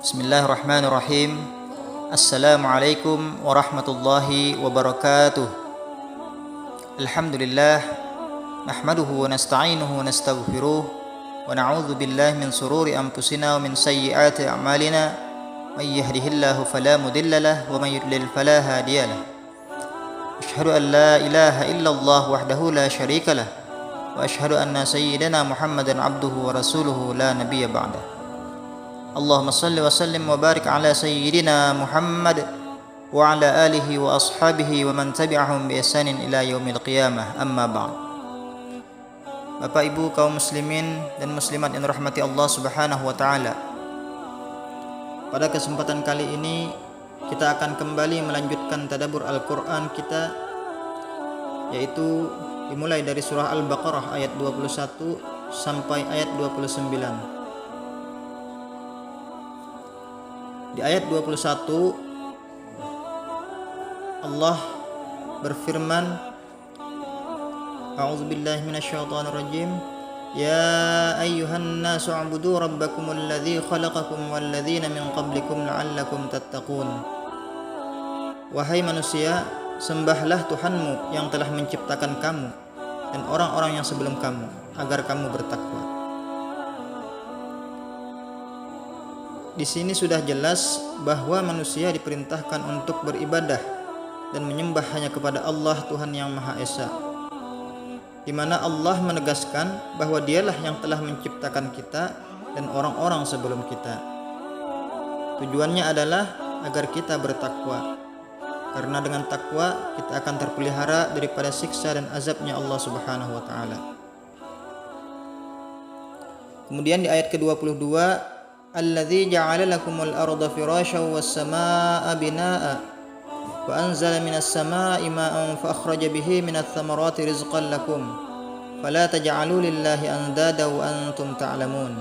Bismillahirrahmanirrahim. Assalamualaikum warahmatullahi wabarakatuh. Alhamdulillah, nahmaduhu wa nasta'inuhu wa nastaghfiruh wa na'udzu billahi min sururi anfusina wa min sayyiati a'malina. May yahdihillahu fala mudilla lahu wa may yudlil fala hadiya lahu. Asyhadu an la ilaha illallah wahdahu la syarika lahu wa asyhadu anna sayyidana Muhammadan abduhu wa rasuluhu la nabiyya ba'dahu. Allahumma salli wa sallim wa barik ala sayyidina Muhammad wa ala alihi wa ashabihi wa man tabi'ahum bi ihsanin ila yaumil qiyamah, amma ba'd. Bapak Ibu kaum muslimin dan muslimat yang rahmati Allah Subhanahu wa taala. Pada kesempatan kali ini kita akan kembali melanjutkan tadabbur Al-Qur'an kita, yaitu dimulai dari surah Al-Baqarah ayat 21 sampai ayat 29. Di ayat 21 Allah berfirman, A'udzubillahi minasyaitonirrajim. Ya ayyuhan nasu u'budu rabbakumul ladzi khalaqakum wal ladzina min qablikum la'allakum tattaqun. Wahai manusia, sembahlah Tuhanmu yang telah menciptakan kamu dan orang-orang yang sebelum kamu agar kamu bertakwa. Di sini sudah jelas bahwa manusia diperintahkan untuk beribadah dan menyembah hanya kepada Allah Tuhan yang Maha Esa, di mana Allah menegaskan bahwa Dialah yang telah menciptakan kita dan orang-orang sebelum kita. Tujuannya adalah agar kita bertakwa, karena dengan takwa kita akan terpelihara daripada siksa dan azabnya Allah Subhanahu wa taala. Kemudian di ayat ke-22, Alladzi ja'ala lakumul arda firasyan was samaa'a binaa'a wa anzala minas samaa'i maa'an fa akhraja bihi minats thamarati rizqan lakum fala taj'alu lillahi andada wa antum ta'lamun.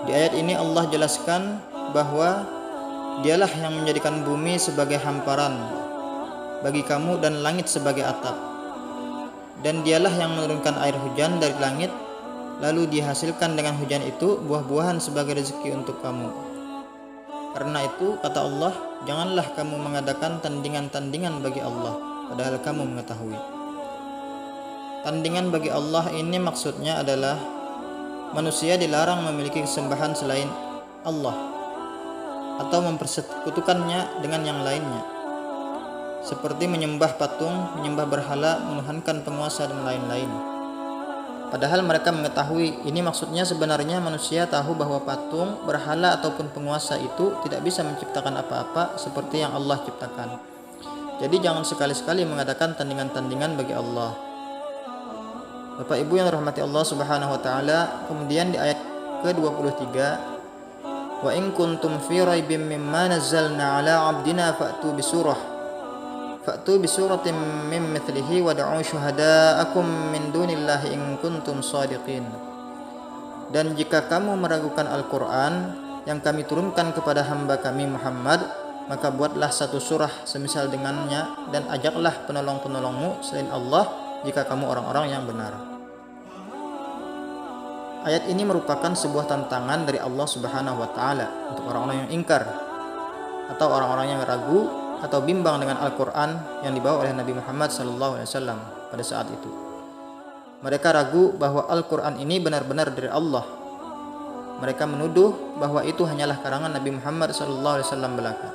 Di ayat ini Allah jelaskan bahwa Dialah yang menjadikan bumi sebagai hamparan bagi kamu dan langit sebagai atap, dan Dialah yang menurunkan air hujan dari langit, lalu dihasilkan dengan hujan itu buah-buahan sebagai rezeki untuk kamu. Karena itu, kata Allah, janganlah kamu mengadakan tandingan-tandingan bagi Allah, padahal kamu mengetahui. Tandingan bagi Allah ini maksudnya adalah manusia dilarang memiliki kesembahan selain Allah atau mempersekutukannya dengan yang lainnya, seperti menyembah patung, menyembah berhala, menuhankan penguasa dan lain-lain. Padahal mereka mengetahui ini maksudnya sebenarnya manusia tahu bahwa patung, berhala ataupun penguasa itu tidak bisa menciptakan apa-apa seperti yang Allah ciptakan. Jadi jangan sekali-sekali mengadakan tandingan-tandingan bagi Allah. Bapak Ibu yang rahmati Allah Subhanahu wa taala, kemudian di ayat ke-23, Wa in kuntum fi raibim mimma nazzalna ala 'abdina fa'tu bisuratin min mithlihi wad'u syuhada'akum min dunillahi in kuntum shadiqin. Dan jika kamu meragukan Al-Quran yang kami turunkan kepada hamba kami Muhammad, maka buatlah satu surah semisal dengannya dan ajaklah penolong-penolongmu selain Allah jika kamu orang-orang yang benar. Ayat ini merupakan sebuah tantangan dari Allah Subhanahu wa taala untuk orang-orang yang ingkar atau orang-orang yang ragu atau bimbang dengan Al-Quran yang dibawa oleh Nabi Muhammad SAW pada saat itu. Mereka ragu bahwa Al-Quran ini benar-benar dari Allah. Mereka menuduh bahwa itu hanyalah karangan Nabi Muhammad SAW belaka.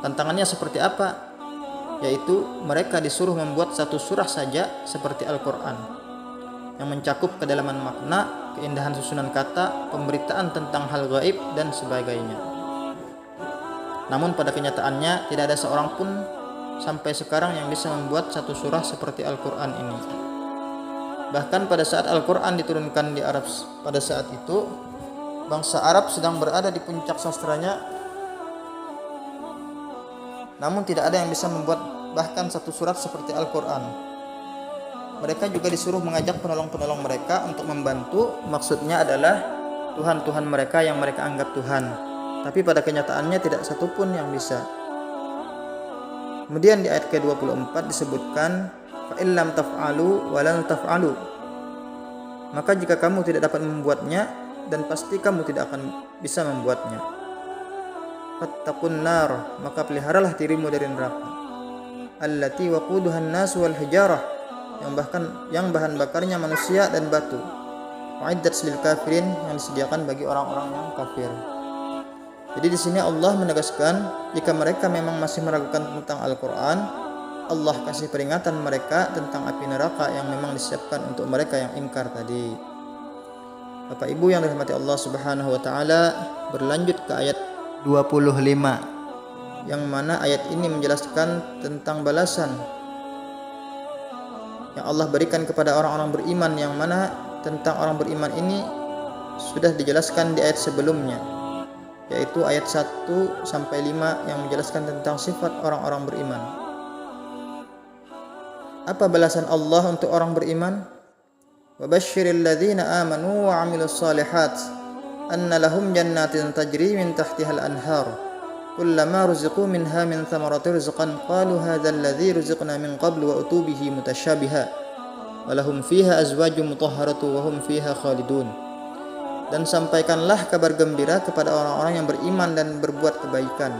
Tantangannya seperti apa? Yaitu mereka disuruh membuat satu surah saja seperti Al-Quran, yang mencakup kedalaman makna, keindahan susunan kata, pemberitaan tentang hal gaib dan sebagainya. Namun pada kenyataannya tidak ada seorang pun sampai sekarang yang bisa membuat satu surah seperti Al-Quran ini. Bahkan pada saat Al-Quran diturunkan di Arab pada saat itu, bangsa Arab sedang berada di puncak sastranya, namun tidak ada yang bisa membuat bahkan satu surat seperti Al-Quran. Mereka juga disuruh mengajak penolong-penolong mereka untuk membantu, maksudnya adalah Tuhan-Tuhan mereka yang mereka anggap Tuhan. Tapi pada kenyataannya tidak satupun yang bisa. Kemudian di ayat ke-24 disebutkan, fa in lam taf'alu wa lan taf'alu. Maka jika kamu tidak dapat membuatnya, dan pasti kamu tidak akan bisa membuatnya. Fattaqun nar, maka peliharalah dirimu dari neraka. Allati waquduhan nas wal hijarah, yang bahan bakarnya manusia dan batu. Uiddat lil kafirin, yang disediakan bagi orang-orang yang kafir. Jadi di sini Allah menegaskan jika mereka memang masih meragukan tentang Al-Qur'an, Allah kasih peringatan mereka tentang api neraka yang memang disiapkan untuk mereka yang ingkar tadi. Bapak Ibu yang dirahmati Allah Subhanahu wa taala, berlanjut ke ayat 25 yang mana ayat ini menjelaskan tentang balasan yang Allah berikan kepada orang-orang beriman, yang mana tentang orang beriman ini sudah dijelaskan di ayat sebelumnya, yaitu ayat 1 sampai 5 yang menjelaskan tentang sifat orang-orang beriman. Apa balasan Allah untuk orang beriman? Wa basyiril ladzina amanu wa 'amilus shalihat anna lahum jannatin tajri min tahtihal anhar kullama ruziqu minha min thamaratir rizqan qalu hadzal ladzi ruziqna min qablu wa utubihi mutasyabiha wa lahum fiha azwajun mutahharatu wa hum fiha khalidun. Dan sampaikanlah kabar gembira kepada orang-orang yang beriman dan berbuat kebaikan,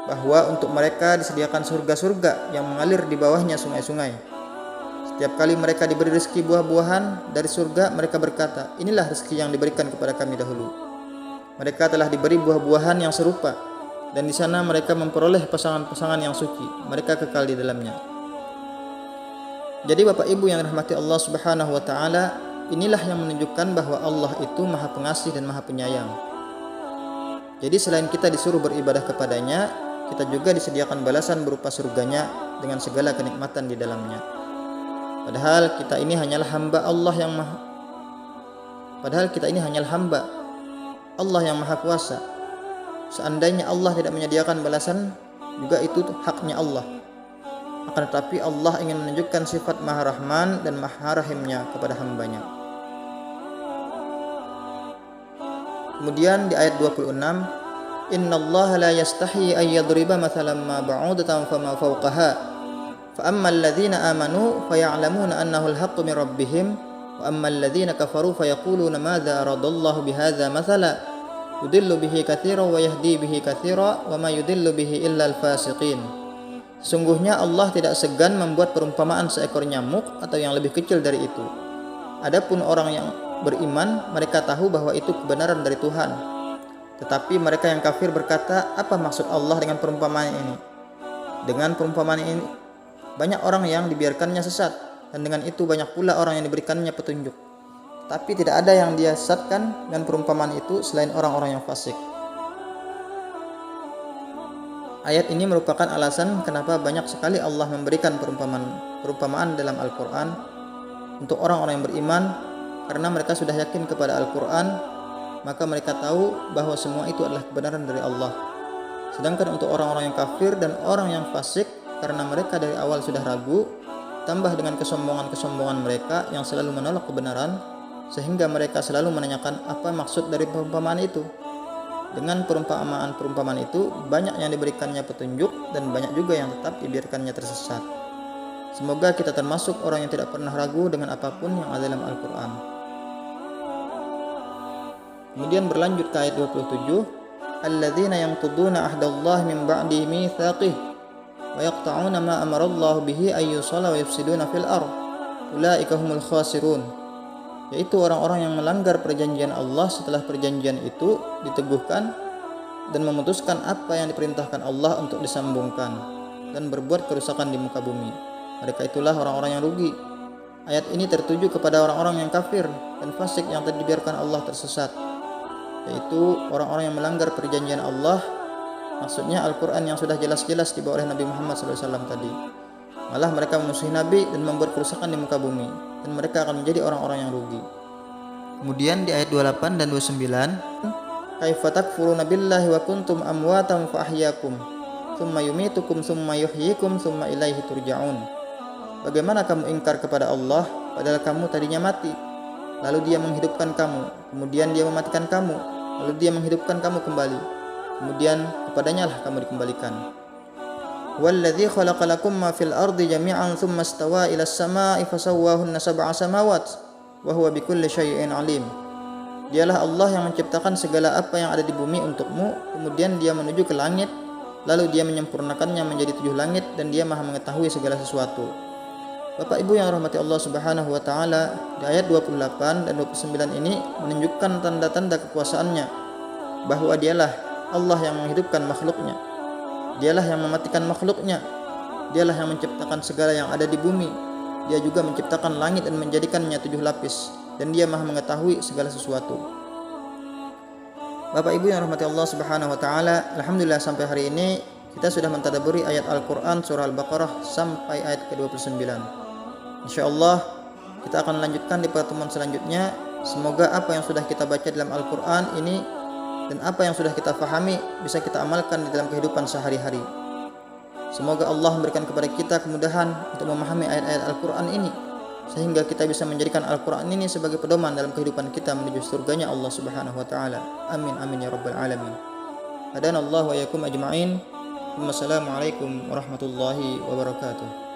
bahwa untuk mereka disediakan surga-surga yang mengalir di bawahnya sungai-sungai. Setiap kali mereka diberi rezeki buah-buahan dari surga, mereka berkata, inilah rezeki yang diberikan kepada kami dahulu. Mereka telah diberi buah-buahan yang serupa, dan di sana mereka memperoleh pasangan-pasangan yang suci. Mereka kekal di dalamnya. Jadi Bapak Ibu yang dirahmati Allah Subhanahu wa taala, inilah yang menunjukkan bahwa Allah itu Maha Pengasih dan Maha Penyayang. Jadi selain kita disuruh beribadah kepadanya, kita juga disediakan balasan berupa surganya dengan segala kenikmatan di dalamnya. Padahal kita ini hanyalah hamba Allah yang maha kuasa. Seandainya Allah tidak menyediakan balasan, juga itu haknya Allah. Akan tetapi Allah ingin menunjukkan sifat Maha Rahman dan Maha Rahimnya kepada hambanya. Kemudian di ayat 26, innallaha la yastahi ay yadriba mathalan ma ba'udatan fama fawqaha fa ammal ladzina amanu faya'lamuna annahu al-haqqu min rabbihim wa ammal ladzina kafaru fayaquluna madza aradallahu bihadza mathala yudillu bihi katsiran wa yahdi bihi katsiran wa ma yudillu bihi illa al-fasiqin. Sungguhnya Allah tidak segan membuat perumpamaan seekor nyamuk atau yang lebih kecil dari itu. Adapun orang yang beriman, mereka tahu bahwa itu kebenaran dari Tuhan. Tetapi mereka yang kafir berkata, apa maksud Allah dengan perumpamaan ini? Dengan perumpamaan ini, banyak orang yang dibiarkannya sesat, dan dengan itu banyak pula orang yang diberikannya petunjuk. Tapi tidak ada yang dia sesatkan dengan perumpamaan itu selain orang-orang yang fasik. Ayat ini merupakan alasan kenapa banyak sekali Allah memberikan perumpamaan dalam Al-Quran untuk orang-orang yang beriman, karena mereka sudah yakin kepada Al-Quran, maka mereka tahu bahwa semua itu adalah kebenaran dari Allah. Sedangkan untuk orang-orang yang kafir dan orang yang fasik, karena mereka dari awal sudah ragu, tambah dengan kesombongan mereka yang selalu menolak kebenaran, sehingga mereka selalu menanyakan apa maksud dari perumpamaan itu. Dengan perumpamaan itu, banyak yang diberikannya petunjuk dan banyak juga yang tetap dibiarkannya tersesat. Semoga kita termasuk orang yang tidak pernah ragu dengan apapun yang ada dalam Al-Quran. Kemudian berlanjut ke ayat 27, alladzina yanquduna ahdallahi min ba'di mitsaqih wa yaqta'una ma amarallahu bihi ay yusalla wa yufsiduna fil ardh ulaika humul khasirun. Yaitu orang-orang yang melanggar perjanjian Allah setelah perjanjian itu diteguhkan dan memutuskan apa yang diperintahkan Allah untuk disambungkan dan berbuat kerusakan di muka bumi. Mereka itulah orang-orang yang rugi. Ayat ini tertuju kepada orang-orang yang kafir dan fasik yang dibiarkan Allah tersesat, yaitu orang-orang yang melanggar perjanjian Allah. Maksudnya Al-Quran yang sudah jelas-jelas dibawa oleh Nabi Muhammad SAW tadi. Malah mereka memusuhi Nabi dan membuat kerusakan di muka bumi, dan mereka akan menjadi orang-orang yang rugi. Kemudian di ayat 28 dan 29, kaifa takfuruna billahi wa kuntum amwatan fa ahyakum tsumma yumitukum tsumma yuhyikum tsumma ilaihi turja'un. Bagaimana kamu ingkar kepada Allah padahal kamu tadinya mati, lalu Dia menghidupkan kamu, kemudian Dia mematikan kamu, lalu Dia menghidupkan kamu kembali, kemudian kepadanya lah kamu dikembalikan. Walladzi khalaqa lakum ma fil ardi jami'an tsumma istawa ila as-sama'i fasawwahunna sab'a samawat wa huwa bikulli syai'in alim. Dialah Allah yang menciptakan segala apa yang ada di bumi untukmu, kemudian Dia menuju ke langit, lalu Dia menyempurnakannya menjadi 7 langit, dan Dia Maha mengetahui segala sesuatu. Bapak Ibu yang rahmati Allah Subhanahu wa taala, di ayat 28 dan 29 ini menunjukkan tanda-tanda kekuasaannya, bahwa Dialah Allah yang menghidupkan makhluknya, Dialah yang mematikan makhluknya, Dialah yang menciptakan segala yang ada di bumi. Dia juga menciptakan langit dan menjadikannya 7 lapis, dan Dia Maha mengetahui segala sesuatu. Bapak Ibu yang rahmati Allah Subhanahu wa taala, alhamdulillah sampai hari ini kita sudah mentadabburi ayat Al-Qur'an surah Al-Baqarah sampai ayat ke-29. Insyaallah kita akan lanjutkan di pertemuan selanjutnya. Semoga apa yang sudah kita baca dalam Al-Qur'an ini dan apa yang sudah kita fahami bisa kita amalkan di dalam kehidupan sehari-hari. Semoga Allah memberikan kepada kita kemudahan untuk memahami ayat-ayat Al-Quran ini, sehingga kita bisa menjadikan Al-Quran ini sebagai pedoman dalam kehidupan kita menuju surganya Allah Subhanahu wa taala. Amin amin ya rabbal alamin. Hadanallahu wa iyyakum ajma'in. Wassalamualaikum warahmatullahi wabarakatuh.